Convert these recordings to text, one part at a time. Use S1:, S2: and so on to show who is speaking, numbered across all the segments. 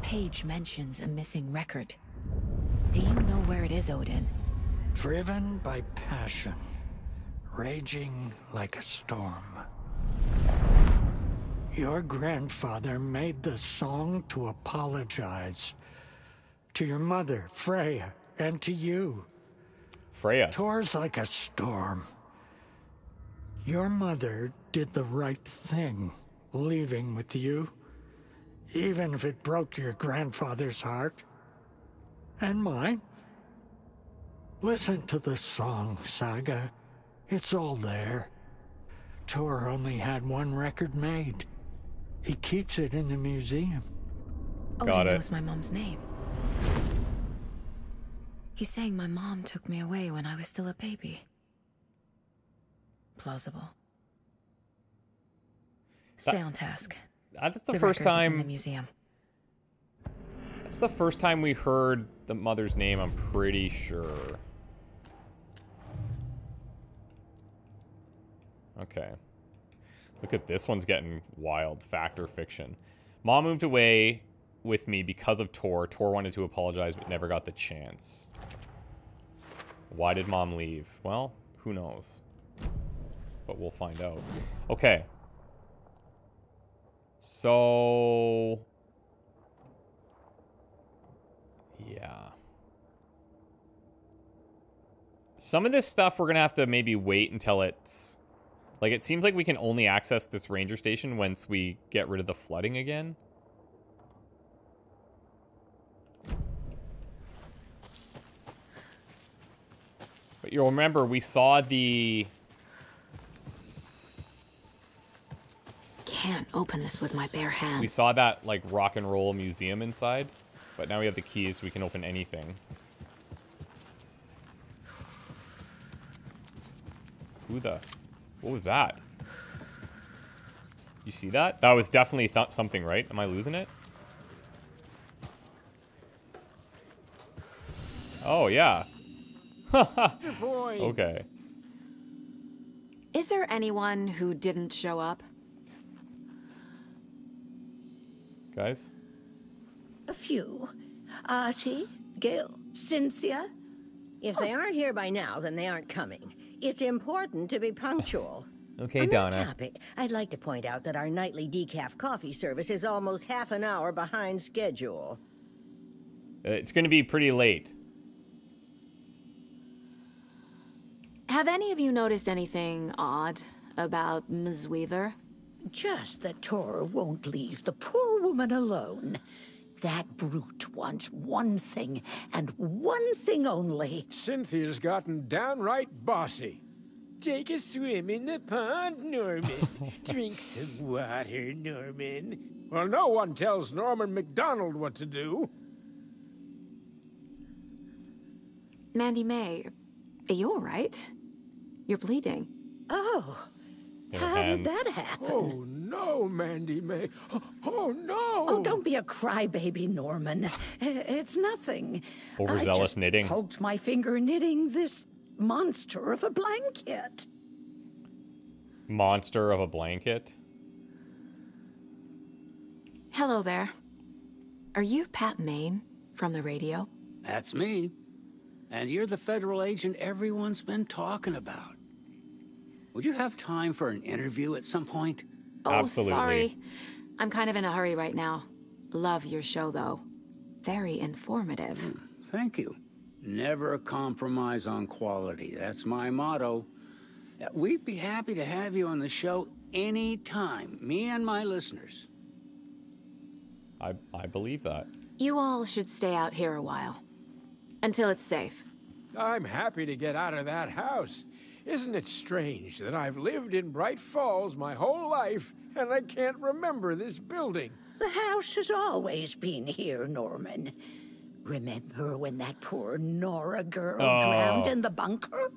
S1: page mentions a missing record. Do you know where it is, Odin?
S2: Driven by passion, raging like a storm. Your grandfather made the song to apologize. To your mother, Freya, and to you.
S3: Freya.
S2: Tor's like a storm. Your mother did the right thing, leaving with you. Even if it broke your grandfather's heart. And mine. Listen to the song, Saga. It's all there. Tor only had one record made. He keeps it in the museum.
S1: Odin knows my mom's name. He's saying my mom took me away when I was still a baby. Plausible. Stay on task.
S3: That's the first time.
S1: In the museum.
S3: That's the first time we heard the mother's name, I'm pretty sure. Okay. Look at this one's getting wild. Fact or fiction. Mom moved away with me because of Tor. Tor wanted to apologize but never got the chance. Why did Mom leave? Well, who knows? But we'll find out. Okay. So... yeah. Some of this stuff we're going to have to maybe wait until it's... like, it seems like we can only access this ranger station once we get rid of the flooding again. But you'll remember, we saw the...
S1: Can't open this with my bare hands.
S3: we saw that, like, rock and roll museum inside. But now we have the keys, so we can open anything. Who the... what was that? You see that? That was definitely something, right? Am I losing it? Oh, yeah.
S4: Good boy.
S3: Okay.
S1: Is there anyone who didn't show up?
S3: Guys?
S5: A few. Archie, Gil, Cynthia.
S6: If they aren't here by now, then they aren't coming. It's important to be punctual.
S3: Okay,
S6: On
S3: Donna.
S6: that topic, I'd like to point out that our nightly decaf coffee service is almost half an hour behind schedule.
S3: It's going to be pretty late.
S1: Have any of you noticed anything odd about Ms. Weaver?
S5: Just that Tor won't leave the poor woman alone. That brute wants one thing, and one thing only.
S4: Cynthia's gotten downright bossy. Take a swim in the pond, Norman. Drink some water, Norman. Well, no one tells Norman MacDonald what to do.
S1: Mandy May, are you all right? You're bleeding.
S5: Oh,
S3: Your
S5: how
S3: hands.
S5: did that happen?
S4: Oh, no, Mandy May. Oh, no.
S5: Oh, don't be a crybaby, Norman. It's nothing.
S3: Overzealous
S5: I just
S3: knitting.
S5: poked my finger knitting this monster of a blanket.
S3: Monster of a blanket.
S1: Hello there. Are you Pat Maine from the radio?
S7: That's me. And you're the federal agent everyone's been talking about. Would you have time for an interview at some point?
S1: Oh,
S3: Absolutely.
S1: sorry. I'm kind of in a hurry right now. Love your show, though. Very informative.
S7: Thank you. Never compromise on quality. That's my motto. We'd be happy to have you on the show anytime, me and my listeners.
S3: I believe that.
S1: You all should stay out here a while. Until it's safe.
S4: I'm happy to get out of that house. Isn't it strange that I've lived in Bright Falls my whole life and I can't remember this building?
S5: The house has always been here, Norman. Remember when that poor Nora girl drowned in the bunker?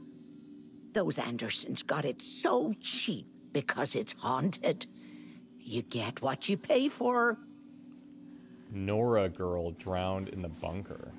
S5: Those Andersons got it so cheap because it's haunted. You get what you pay for.
S3: Nora girl drowned in the bunker.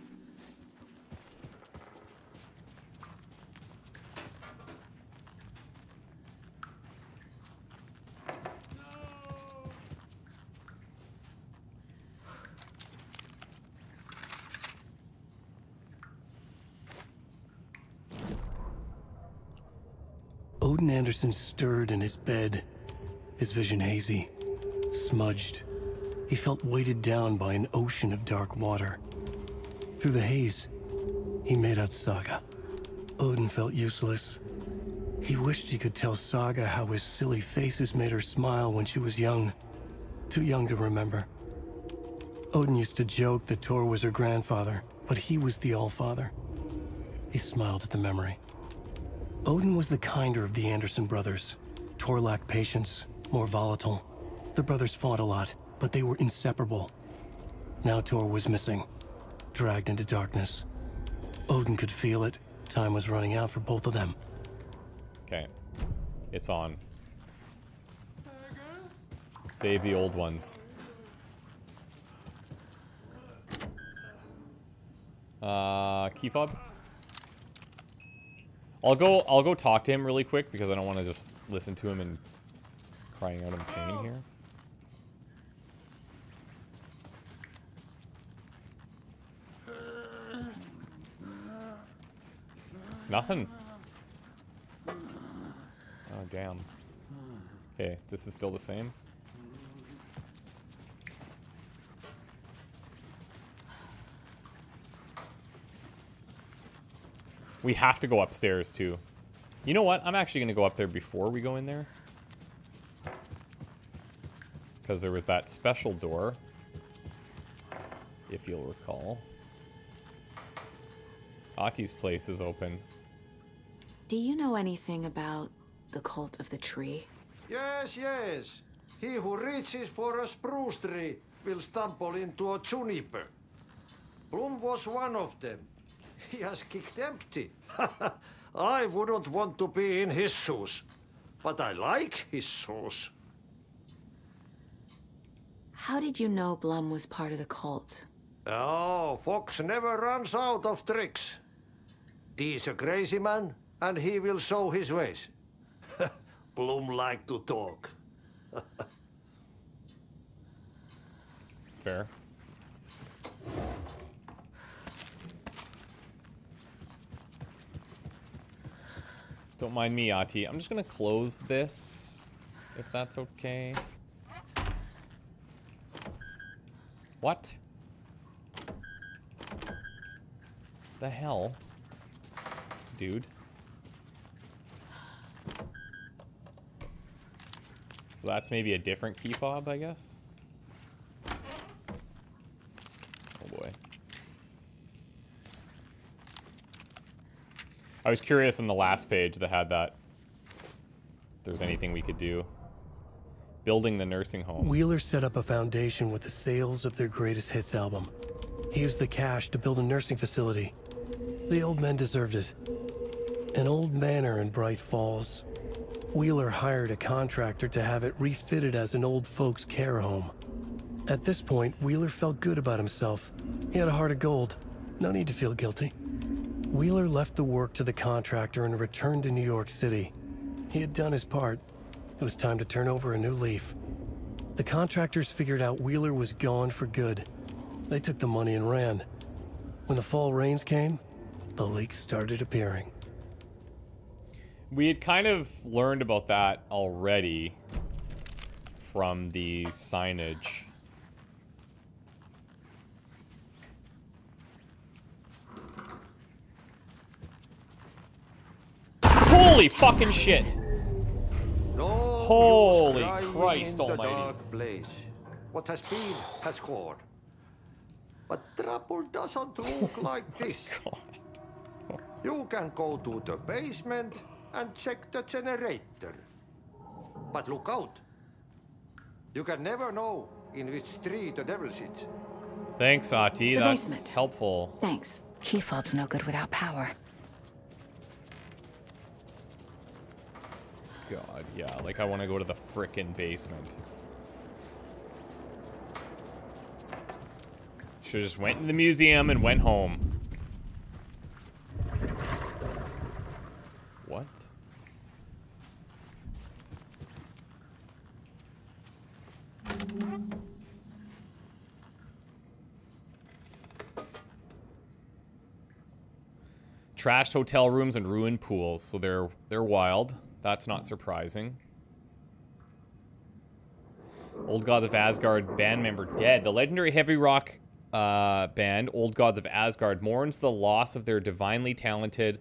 S8: Odin Anderson stirred in his bed, his vision hazy, smudged. He felt weighted down by an ocean of dark water. Through the haze, he made out Saga. Odin felt useless. He wished he could tell Saga how his silly faces made her smile when she was young. Too young to remember. Odin used to joke that Tor was her grandfather, but he was the Allfather. He smiled at the memory. Odin was the kinder of the Anderson brothers. Tor lacked patience, more volatile. The brothers fought a lot, but they were inseparable. Now Tor was missing, dragged into darkness. Odin could feel it. Time was running out for both of them.
S3: Okay. It's on. Save the old ones. Key fob? I'll go talk to him really quick because I don't want to just listen to him and crying out in pain here. Nothing. Oh, damn. Okay, this is still the same. We have to go upstairs, too. You know what? I'm actually going to go up there before we go in there. Because there was that special door. If you'll recall. Ati's place is open.
S1: Do you know anything about the cult of the tree?
S9: Yes, yes. He who reaches for a spruce tree will stumble into a juniper. Bloom was one of them. He has kicked empty. I wouldn't want to be in his shoes, but I like his shoes.
S1: How did you know Blum was part of the cult?
S9: Oh, Fox never runs out of tricks. He's a crazy man, and he will show his ways. Bloom like to talk.
S3: Fair. Don't mind me, Ati. I'm just gonna close this, if that's okay. What? The hell? Dude. So that's maybe a different key fob, I guess? Oh boy. I was curious in the last page that had that. If there's anything we could do. Building the nursing home.
S8: Wheeler set up a foundation with the sales of their greatest hits album. He used the cash to build a nursing facility. The old men deserved it. An old manor in Bright Falls. Wheeler hired a contractor to have it refitted as an old folks' care home. At this point, Wheeler felt good about himself. He had a heart of gold. No need to feel guilty. Wheeler left the work to the contractor and returned to New York City. He had done his part. It was time to turn over a new leaf. The contractors figured out Wheeler was gone for good. They took the money and ran. When the fall rains came, the leaks started appearing.
S3: We had kind of learned about that already from the signage. Holy fucking shit!
S9: No
S3: Holy
S9: use crying
S3: Christ
S9: in the
S3: almighty.
S9: dark place. What has been has gone. But trouble doesn't look like this.
S3: God.
S9: You can go to the basement and check the generator. But look out. You can never know in which tree the devil sits.
S3: Thanks, Ati.
S1: The
S3: That's
S1: basement.
S3: helpful.
S1: Thanks. Key fob's no good without power.
S3: God, yeah. Like, I want to go to the frickin' basement. Should've just went in the museum and went home. What? Trashed hotel rooms and ruined pools, so they're wild. That's not surprising. Old Gods of Asgard band member dead. The legendary heavy rock band Old Gods of Asgard mourns the loss of their divinely talented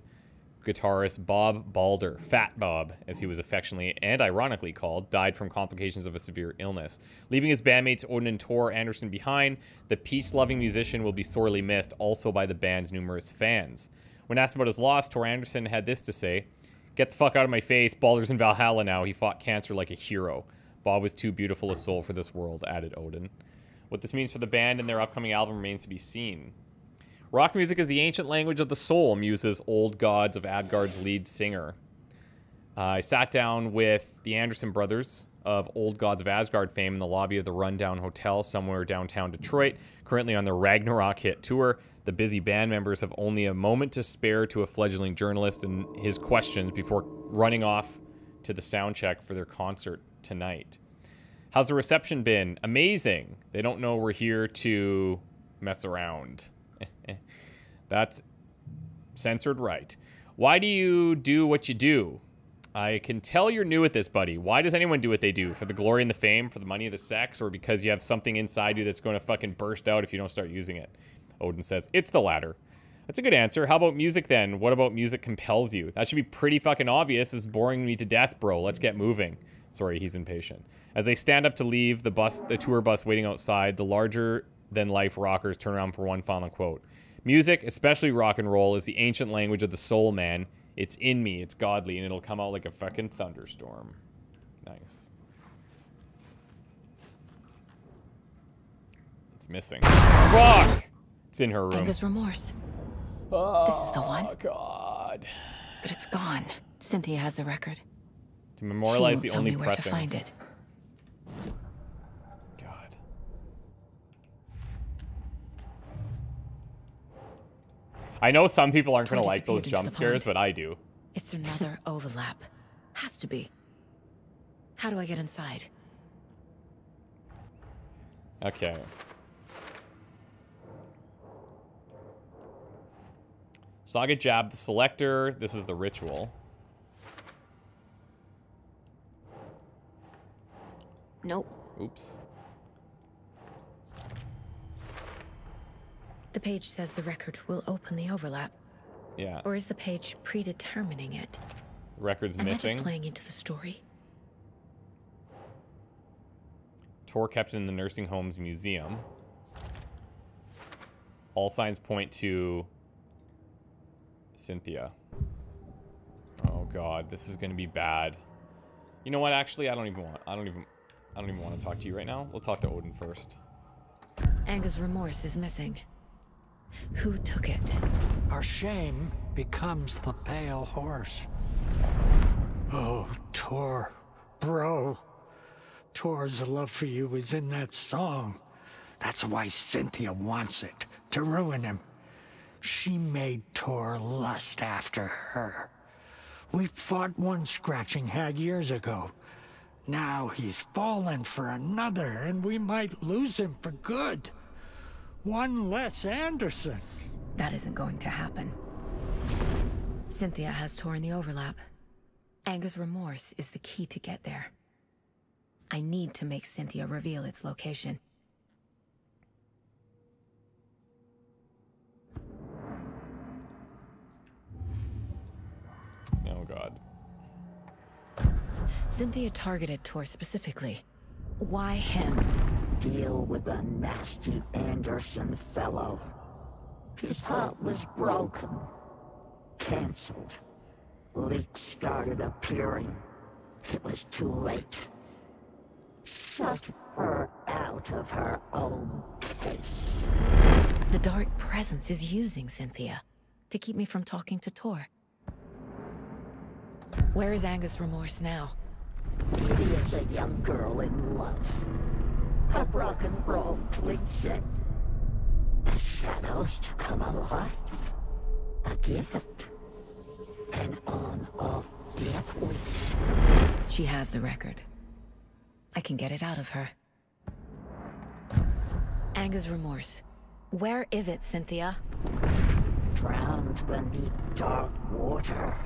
S3: guitarist Bob Balder, Fat Bob, as he was affectionately and ironically called, died from complications of a severe illness. Leaving his bandmates Odin and Tor Anderson behind, the peace-loving musician will be sorely missed, also by the band's numerous fans. When asked about his loss, Tor Anderson had this to say: "Get the fuck out of my face, Balder's in Valhalla now. He fought cancer like a hero. Bob was too beautiful a soul for this world," added Odin. What this means for the band and their upcoming album remains to be seen. Rock music is the ancient language of the soul, muses Old Gods of Asgard's lead singer. I sat down with the Anderson brothers of Old Gods of Asgard fame in the lobby of the Rundown Hotel somewhere downtown Detroit, currently on their Ragnarok hit tour. The busy band members have only a moment to spare to a fledgling journalist and his questions before running off to the sound check for their concert tonight. How's the reception been? Amazing. They don't know we're here to mess around. That's censored right. Why do you do what you do? I can tell you're new at this, buddy. Why does anyone do what they do? For the glory and the fame? For the money and the sex? Or because you have something inside you that's going to fucking burst out if you don't start using it? Odin says, it's the latter. That's a good answer. How about music then? What about music compels you? That should be pretty fucking obvious. It's boring me to death, bro. Let's get moving. Sorry, he's impatient. As they stand up to leave, the tour bus waiting outside, the larger-than-life rockers turn around for one final quote. Music, especially rock and roll, is the ancient language of the soul, man. It's in me, it's godly, and it'll come out like a fucking thunderstorm. Nice. It's missing. Fuck! It's in her room.
S1: Anger's remorse.
S3: Oh,
S1: this is the one.
S3: Oh, God.
S1: But it's gone. Cynthia has the record.
S3: To memorialize the only
S1: she won't tell me where to
S3: pressing.
S1: find it.
S3: God. I know some people aren't going to like those jump scares, but I do.
S1: It's another overlap. Has to be. How do I get inside?
S3: Okay. Saga jabbed the selector. This is the ritual.
S1: Nope.
S3: Oops.
S1: The page says the record will open the overlap.
S3: Yeah.
S1: Or is the page predetermining it?
S3: The record's
S1: Am
S3: missing.
S1: I just playing into the story?
S3: Tor kept in the nursing home's museum. All signs point to Cynthia. Oh God, this is gonna be bad. You know what? Actually, I don't even want to talk to you right now. We'll talk to Odin first.
S1: Anger's remorse is missing. Who took it?
S2: Our shame becomes the pale horse. Oh, Tor, bro. Tor's love for you is in that song. That's why Cynthia wants it, to ruin him. She made Tor lust after her. We fought one scratching hag years ago. Now he's fallen for another, and we might lose him for good. One less Anderson.
S1: That isn't going to happen. Cynthia has Tor in the overlap. Anger's remorse is the key to get there. I need to make Cynthia reveal its location.
S3: Oh God.
S1: Cynthia targeted Tor specifically. Why him?
S5: Deal with the nasty Anderson fellow. His heart was broken. Cancelled. Leaks started appearing. It was too late. Shut her out of her own case.
S1: The dark presence is using Cynthia to keep me from talking to Tor. Where is Anger's remorse now?
S5: Kitty is a young girl in love. A rock and roll pleasing. The shadows to come alive. A gift. An on-off death wish.
S1: She has the record. I can get it out of her. Anger's remorse. Where is it, Cynthia?
S5: Drowned beneath dark water.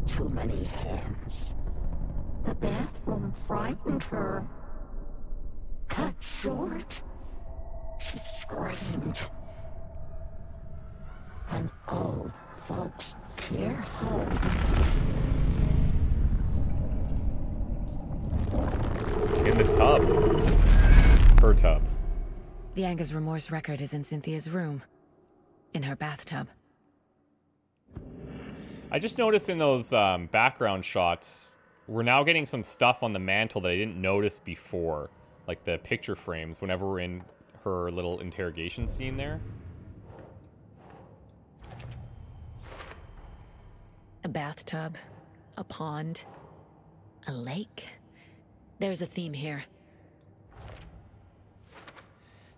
S5: Too many hands. The bathroom frightened her. Cut short. She screamed. An old folks' care home.
S3: In the tub. Her tub.
S1: The Anger's Remorse record is in Cynthia's room. In her bathtub.
S3: I just noticed in those background shots, we're now getting some stuff on the mantle that I didn't notice before. Like the picture frames whenever we're in her little interrogation scene there.
S1: A bathtub. A pond. A lake. There's a theme here.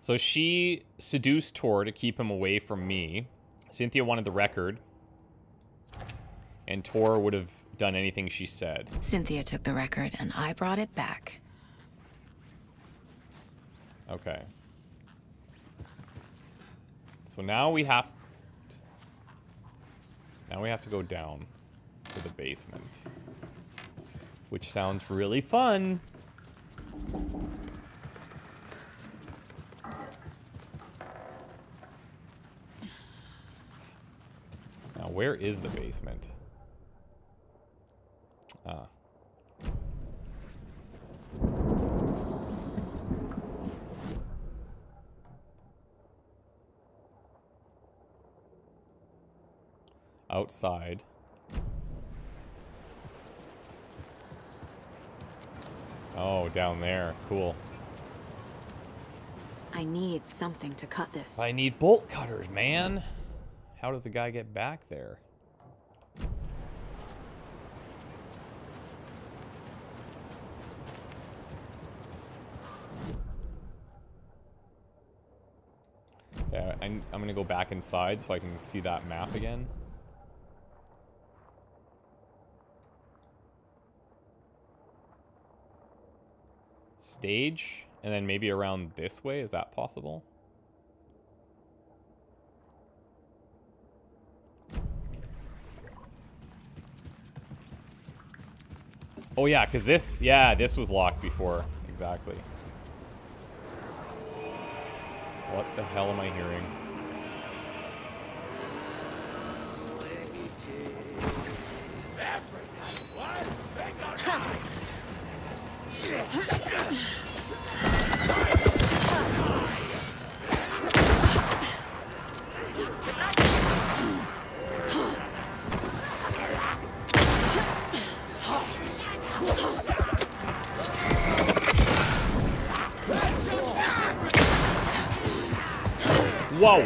S3: So she seduced Tor to keep him away from me. Cynthia wanted the record. And Tor would have done anything she said.
S1: Cynthia took the record, and I brought it back.
S3: Okay. So now we have... Now we have to go down to the basement. Which sounds really fun. Now, where is the basement? Ah. Outside. Oh, down there. Cool.
S1: I need something to cut this.
S3: I need bolt cutters, man. How does the guy get back there? Yeah, I'm gonna go back inside so I can see that map again. Stage, and then maybe around this way. Is that possible? Oh yeah, because this, this was locked before. Exactly. What the hell am I hearing? Whoa!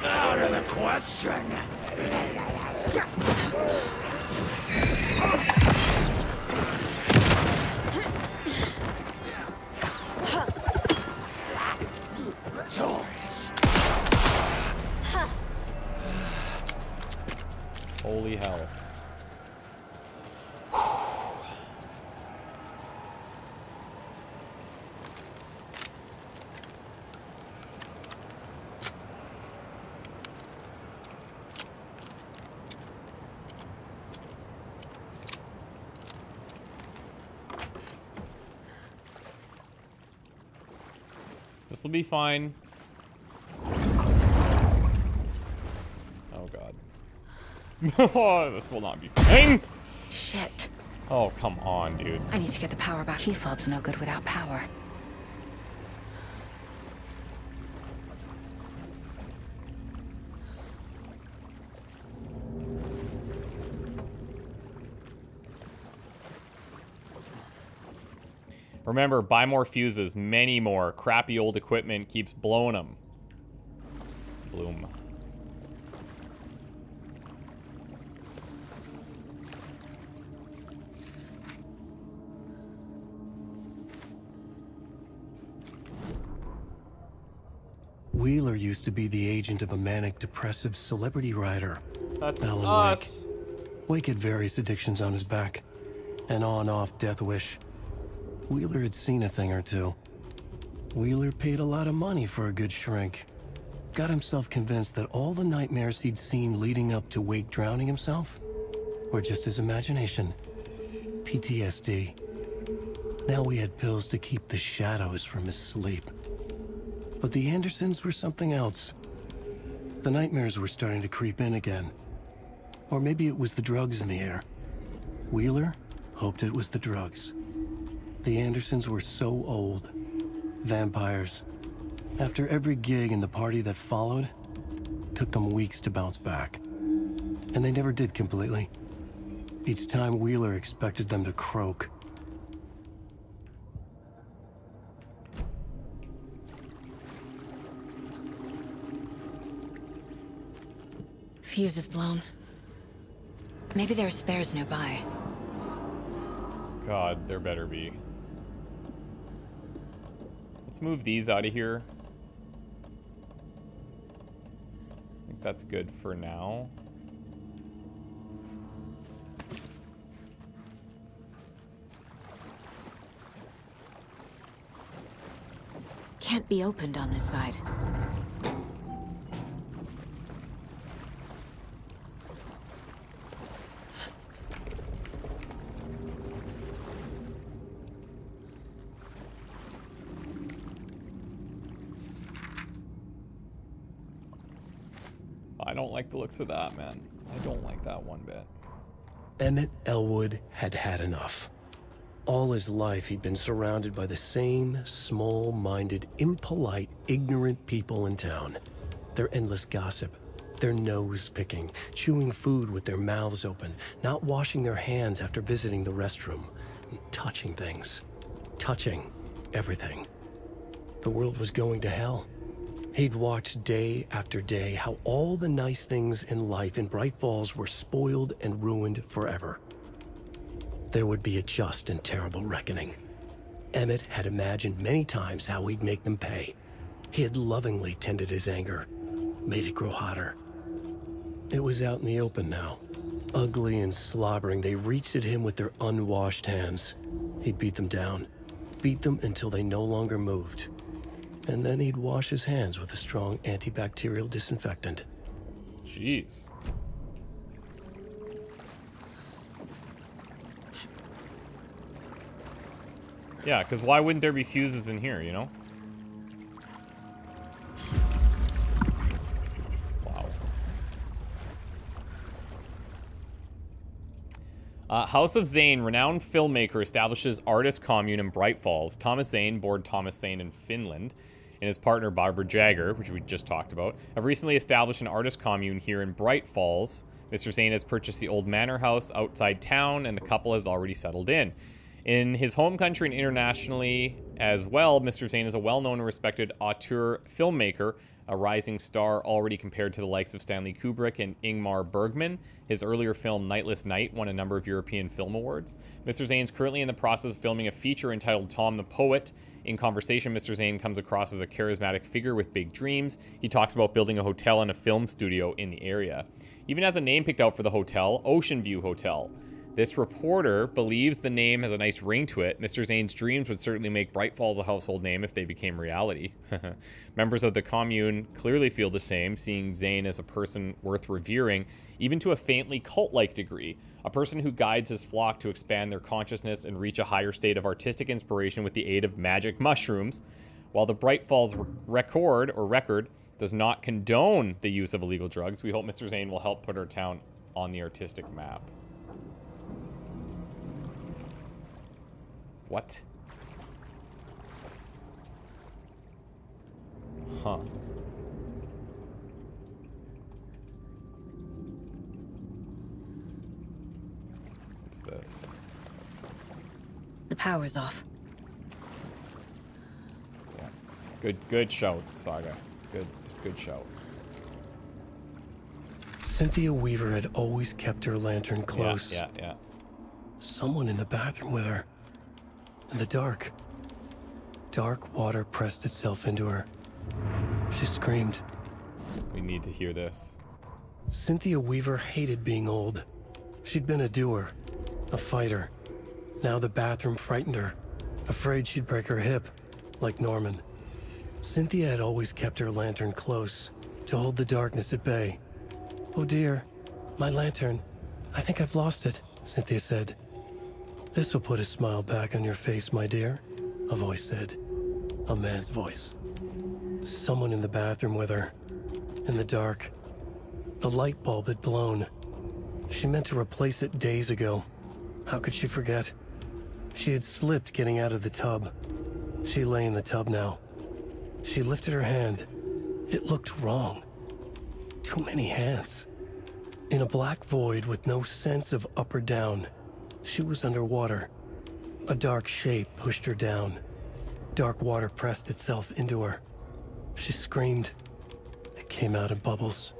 S10: Out of the question!
S3: Holy hell. This will be fine. Oh god. This will not be fine.
S1: Shit.
S3: Oh, come on, dude.
S1: I need to get the power back. Key fob's no good without power.
S3: Remember, buy more fuses, many more. Crappy old equipment keeps blowing them. Bloom.
S8: Wheeler used to be the agent of a manic-depressive celebrity writer.
S3: That's
S8: Alan
S3: us.
S8: Wake had various addictions on his back. An on-off death wish. Wheeler had seen a thing or two. Wheeler paid a lot of money for a good shrink. Got himself convinced that all the nightmares he'd seen leading up to Wake drowning himself were just his imagination. PTSD. Now we had pills to keep the shadows from his sleep. But the Andersons were something else. The nightmares were starting to creep in again. Or maybe it was the drugs in the air. Wheeler hoped it was the drugs. The Andersons were so old. Vampires. After every gig and the party that followed, took them weeks to bounce back. And they never did completely. Each time Wheeler expected them to croak.
S1: Fuse is blown. Maybe there are spares nearby.
S3: God, there better be. Let's move these out of here. I think that's good for now.
S1: Can't be opened on this side.
S3: I don't like the looks of that, man. I don't like that one bit.
S8: Emmett Elwood had had enough. All his life, he'd been surrounded by the same small-minded, impolite, ignorant people in town. Their endless gossip, their nose-picking, chewing food with their mouths open, not washing their hands after visiting the restroom, and touching things. Touching everything. The world was going to hell. He'd watched day after day how all the nice things in life in Bright Falls were spoiled and ruined forever. There would be a just and terrible reckoning. Emmett had imagined many times how he'd make them pay. He had lovingly tended his anger, made it grow hotter. It was out in the open now. Ugly and slobbering, they reached at him with their unwashed hands. He'd beat them down, beat them until they no longer moved. And then he'd wash his hands with a strong antibacterial disinfectant.
S3: Jeez. Yeah, because why wouldn't there be fuses in here, you know? Wow. House of Zane, renowned filmmaker, establishes artist commune in Bright Falls. Thomas Zane, born Thomas Zane in Finland, and his partner Barbara Jagger, which we just talked about, have recently established an artist commune here in Bright Falls. Mr. Zane has purchased the old manor house outside town, and the couple has already settled in. In his home country and internationally as well, Mr. Zane is a well-known and respected auteur filmmaker, a rising star already compared to the likes of Stanley Kubrick and Ingmar Bergman. His earlier film, Nightless Night, won a number of European film awards. Mr. Zane is currently in the process of filming a feature entitled Tom the Poet. In conversation, Mr. Zane comes across as a charismatic figure with big dreams. He talks about building a hotel and a film studio in the area. Even has a name picked out for the hotel, Ocean View Hotel. This reporter believes the name has a nice ring to it. Mr. Zane's dreams would certainly make Bright Falls a household name if they became reality. Members of the commune clearly feel the same, seeing Zane as a person worth revering, even to a faintly cult-like degree. A person who guides his flock to expand their consciousness and reach a higher state of artistic inspiration with the aid of magic mushrooms. While the Bright Falls record does not condone the use of illegal drugs, we hope Mr. Zane will help put our town on the artistic map. What? Huh. What's this?
S1: The power's off.
S3: Yeah. Good shout, Saga. Good shout.
S8: Cynthia Weaver had always kept her lantern close.
S3: Yeah.
S8: Someone in the bathroom with her. In the dark. Dark water pressed itself into her. She screamed.
S3: We need to hear this.
S8: Cynthia Weaver hated being old. She'd been a doer, a fighter. Now the bathroom frightened her. afraid she'd break her hip, like Norman. Cynthia had always kept her lantern close, to hold the darkness at bay. "Oh dear, my lantern. I think I've lost it," Cynthia said. "This will put a smile back on your face, my dear," a voice said. A man's voice. Someone in the bathroom with her. In the dark. The light bulb had blown. She meant to replace it days ago. How could she forget? She had slipped getting out of the tub. She lay in the tub now. She lifted her hand. It looked wrong. Too many hands. In a black void with no sense of up or down, she was underwater. A dark shape pushed her down. Dark water pressed itself into her. She screamed. It came out in bubbles.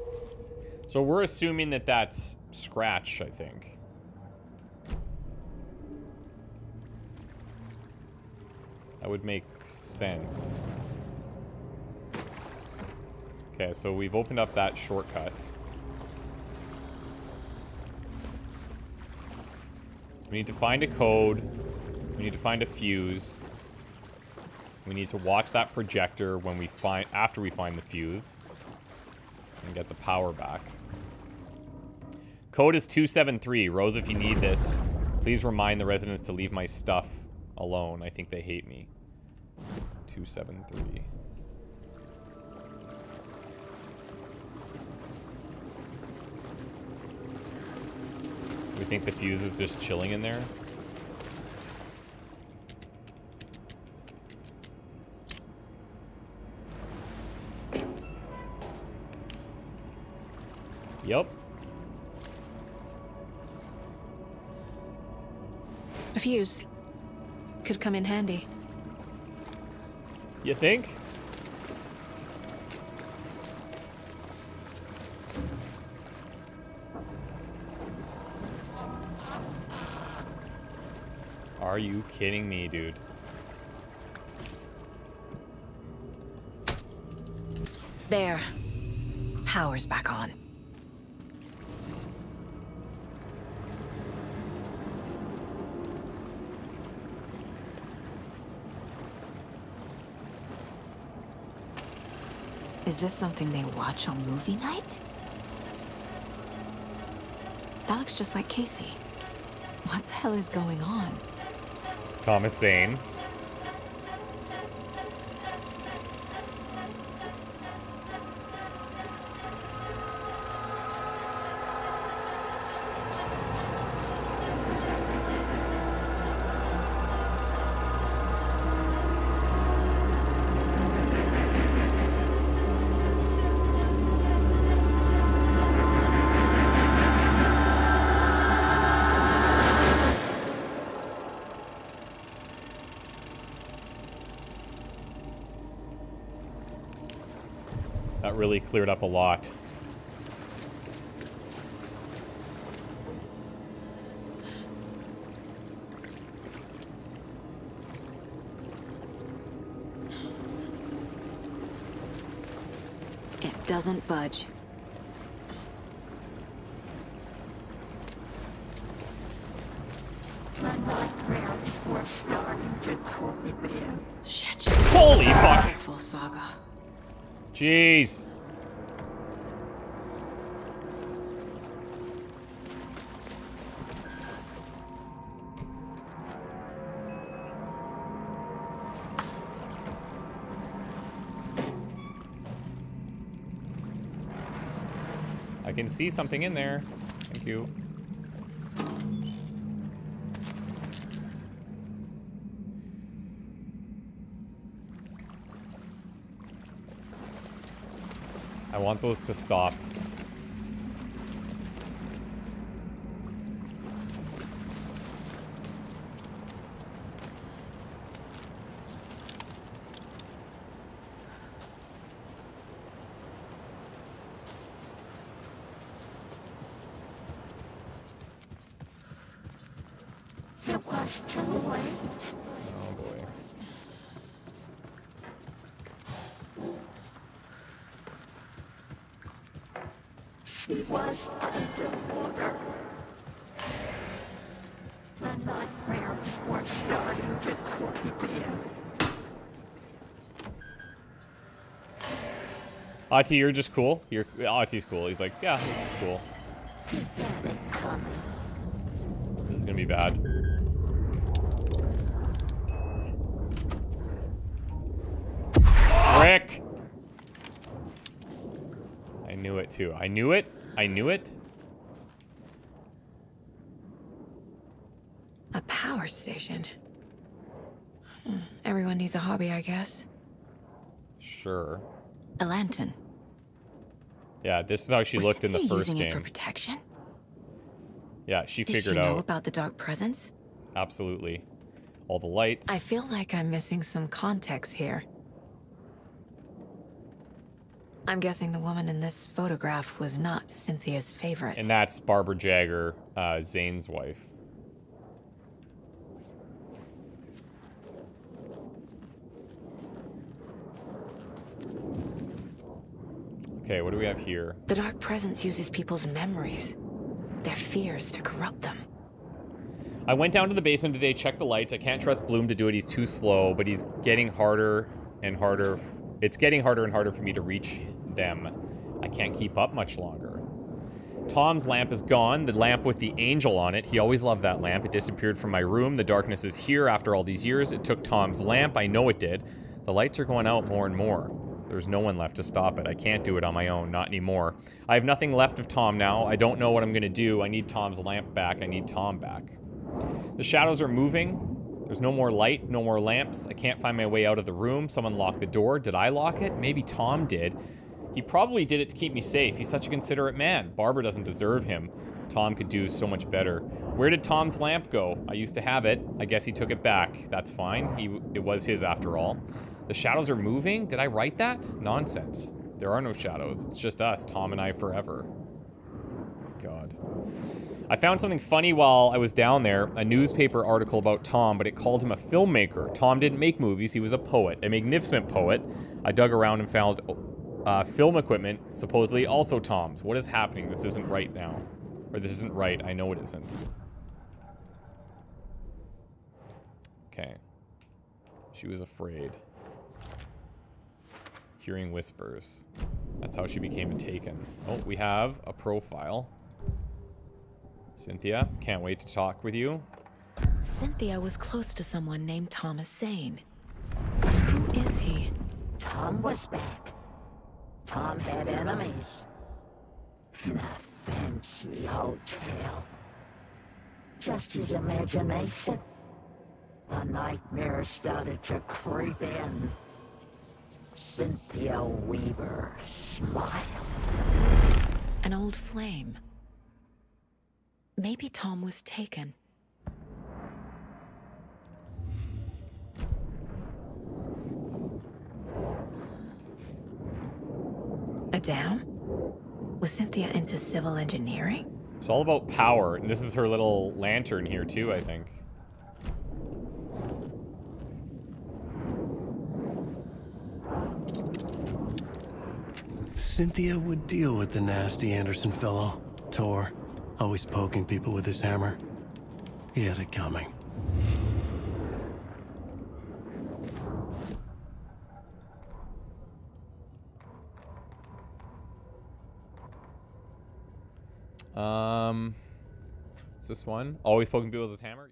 S3: So we're assuming that that's Scratch, I think. That would make sense. Okay, so we've opened up that shortcut. We need to find a code. We need to find a fuse. We need to watch that projector when we find, after we find the fuse, and get the power back. Code is 273. Rose, if you need this, please remind the residents to leave my stuff alone. I think they hate me. 273. We think the fuse is just chilling in there. Yep.
S1: A fuse. Could come in handy.
S3: You think? Are you kidding me, dude?
S1: There. Power's back on. Is this something they watch on movie night? That looks just like Casey. What the hell is going on?
S3: Thomas Zane. That really cleared up a lot.
S1: It doesn't budge. Shit.
S3: Holy fuck!
S1: Careful, Saga.
S3: Jeez. I can see something in there. Thank you. I want those to stop.
S5: It was too late.
S3: Oh boy.
S5: She was underwater. The nightmares were starting
S3: Ahti, you're just cool. Ahti's cool. He's like, yeah, this is cool. This is gonna be bad. Frick! I knew it too. I knew it. I knew it.
S1: A power station. Everyone needs a hobby, I guess.
S3: Sure.
S1: A lantern.
S3: Yeah, this is how she looked in the first
S1: using
S3: game.
S1: it for protection?
S3: Yeah, she
S1: Did
S3: figured
S1: she know
S3: out.
S1: about the dark presence?
S3: Absolutely. All the lights.
S1: I feel like I'm missing some context here. I'm guessing the woman in this photograph was not Cynthia's favorite.
S3: And that's Barbara Jagger, Zane's wife. Okay, what do we have here?
S1: The dark presence uses people's memories, their fears to corrupt them.
S3: I went down to the basement today, checked the lights. I can't trust Bloom to do it. He's too slow, but he's getting harder and harder. It's getting harder and harder for me to reach them. I can't keep up much longer. Tom's lamp is gone, the lamp with the angel on it. He always loved that lamp. It disappeared from my room. The darkness is here after all these years. It took Tom's lamp. I know it did. The lights are going out more and more. There's no one left to stop it. I can't do it on my own, not anymore. I have nothing left of Tom now. I don't know what I'm gonna do. I need Tom's lamp back. I need Tom back. The shadows are moving. There's no more light, no more lamps. I can't find my way out of the room. Someone locked the door. Did I lock it? Maybe Tom did. He probably did it to keep me safe. He's such a considerate man. Barbara doesn't deserve him. Tom could do so much better. Where did Tom's lamp go? I used to have it. I guess he took it back. That's fine. It was his after all. The shadows are moving? Did I write that? Nonsense. There are no shadows. It's just us, Tom and I forever. God. I found something funny while I was down there, a newspaper article about Tom, but it called him a filmmaker. Tom didn't make movies, he was a poet, a magnificent poet. I dug around and found film equipment, supposedly also Tom's. What is happening? This isn't right now. Or this isn't right, I know it isn't. Okay. She was afraid. Hearing whispers. That's how she became a Taken. Oh, we have a profile. Cynthia, can't wait to talk with you.
S1: Cynthia was close to someone named Thomas Zane. Who is he?
S5: Tom was back. Tom had enemies. In a fancy hotel. Just his imagination. The nightmare started to creep in. Cynthia Weaver smiled.
S1: An old flame. Maybe Tom was taken. A dam? Was Cynthia into civil engineering?
S3: It's all about power, and this is her little lantern here too, I think.
S8: Cynthia would deal with the nasty Anderson fellow, Tor, always poking people with his hammer. He had it coming.
S3: Is this one? Always poking people with his hammer?